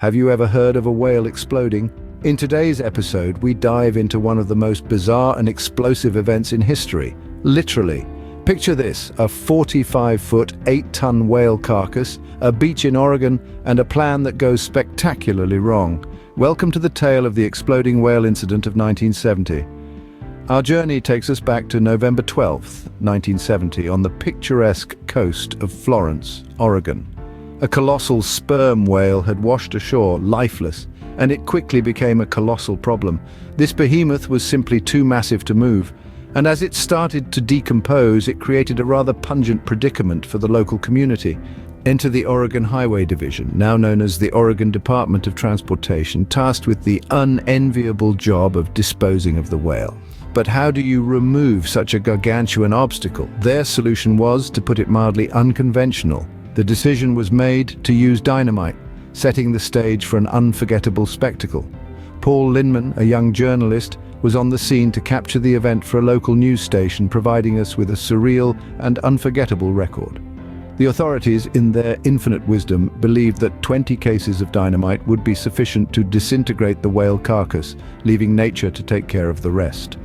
Have you ever heard of a whale exploding? In today's episode, we dive into one of the most bizarre and explosive events in history. Literally. Picture this, a 45-foot, 8-ton whale carcass, a beach in Oregon, and a plan that goes spectacularly wrong. Welcome to the tale of the exploding whale incident of 1970. Our journey takes us back to November 12th, 1970, on the picturesque coast of Florence, Oregon. A colossal sperm whale had washed ashore, lifeless, and it quickly became a colossal problem. This behemoth was simply too massive to move, and as it started to decompose, it created a rather pungent predicament for the local community. Enter the Oregon Highway Division, now known as the Oregon Department of Transportation, tasked with the unenviable job of disposing of the whale. But how do you remove such a gargantuan obstacle? Their solution was, to put it mildly, unconventional. The decision was made to use dynamite, setting the stage for an unforgettable spectacle. Paul Linman, a young journalist, was on the scene to capture the event for a local news station, providing us with a surreal and unforgettable record. The authorities, in their infinite wisdom, believed that 20 cases of dynamite would be sufficient to disintegrate the whale carcass, leaving nature to take care of the rest.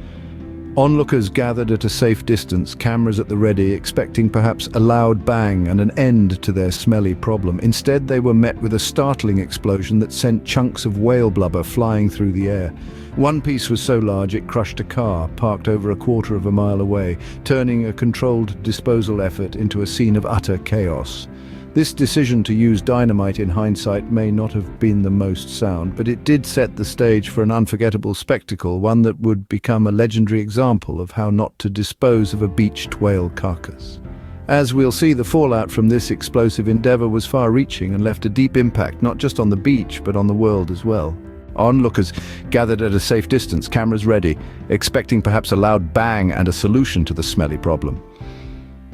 Onlookers gathered at a safe distance, cameras at the ready, expecting perhaps a loud bang and an end to their smelly problem. Instead, they were met with a startling explosion that sent chunks of whale blubber flying through the air. One piece was so large it crushed a car parked over a quarter of a mile away, turning a controlled disposal effort into a scene of utter chaos. This decision to use dynamite in hindsight may not have been the most sound, but it did set the stage for an unforgettable spectacle, one that would become a legendary example of how not to dispose of a beached whale carcass. As we'll see, the fallout from this explosive endeavor was far-reaching and left a deep impact not just on the beach, but on the world as well. Onlookers gathered at a safe distance, cameras ready, expecting perhaps a loud bang and a solution to the smelly problem.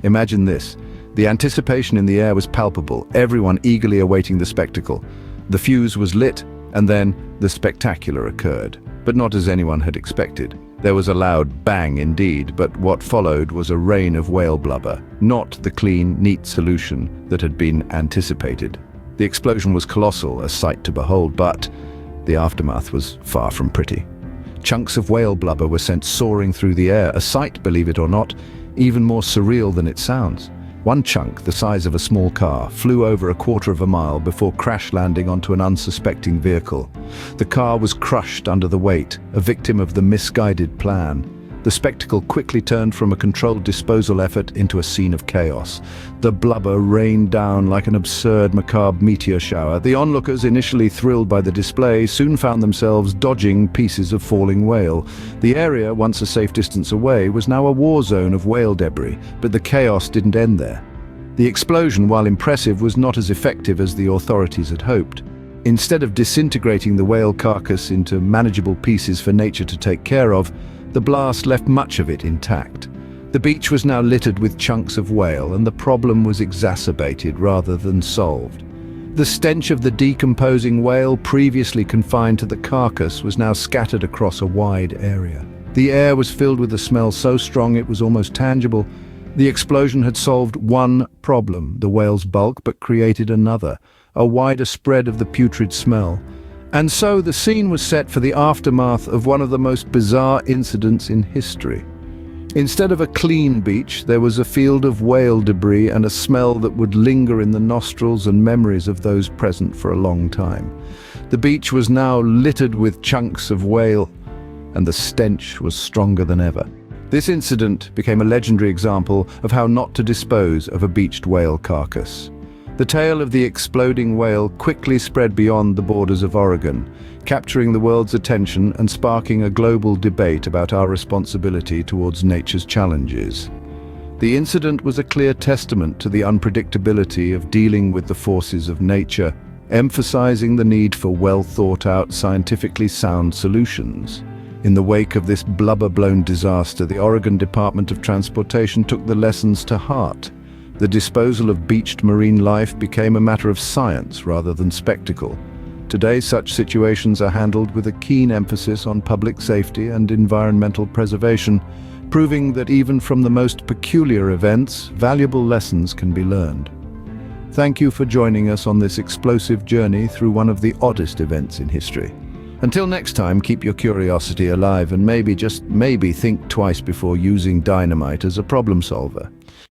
Imagine this. The anticipation in the air was palpable, everyone eagerly awaiting the spectacle. The fuse was lit, and then the spectacular occurred, but not as anyone had expected. There was a loud bang indeed, but what followed was a rain of whale blubber, not the clean, neat solution that had been anticipated. The explosion was colossal, a sight to behold, but the aftermath was far from pretty. Chunks of whale blubber were sent soaring through the air, a sight, believe it or not, even more surreal than it sounds. One chunk, the size of a small car, flew over a quarter of a mile before crash landing onto an unsuspecting vehicle. The car was crushed under the weight, a victim of the misguided plan. The spectacle quickly turned from a controlled disposal effort into a scene of chaos. The blubber rained down like an absurd, macabre meteor shower. The onlookers, initially thrilled by the display, soon found themselves dodging pieces of falling whale. The area, once a safe distance away, was now a war zone of whale debris, but the chaos didn't end there. The explosion, while impressive, was not as effective as the authorities had hoped. Instead of disintegrating the whale carcass into manageable pieces for nature to take care of, the blast left much of it intact. The beach was now littered with chunks of whale, and the problem was exacerbated rather than solved. The stench of the decomposing whale, previously confined to the carcass, was now scattered across a wide area. The air was filled with a smell so strong it was almost tangible. The explosion had solved one problem, the whale's bulk, but created another, a wider spread of the putrid smell. And so the scene was set for the aftermath of one of the most bizarre incidents in history. Instead of a clean beach, there was a field of whale debris and a smell that would linger in the nostrils and memories of those present for a long time. The beach was now littered with chunks of whale, and the stench was stronger than ever. This incident became a legendary example of how not to dispose of a beached whale carcass. The tale of the exploding whale quickly spread beyond the borders of Oregon, capturing the world's attention and sparking a global debate about our responsibility towards nature's challenges. The incident was a clear testament to the unpredictability of dealing with the forces of nature, emphasizing the need for well-thought-out, scientifically sound solutions. In the wake of this blubber-blown disaster, the Oregon Department of Transportation took the lessons to heart. The disposal of beached marine life became a matter of science rather than spectacle. Today, such situations are handled with a keen emphasis on public safety and environmental preservation, proving that even from the most peculiar events, valuable lessons can be learned. Thank you for joining us on this explosive journey through one of the oddest events in history. Until next time, keep your curiosity alive and maybe, just maybe, think twice before using dynamite as a problem solver.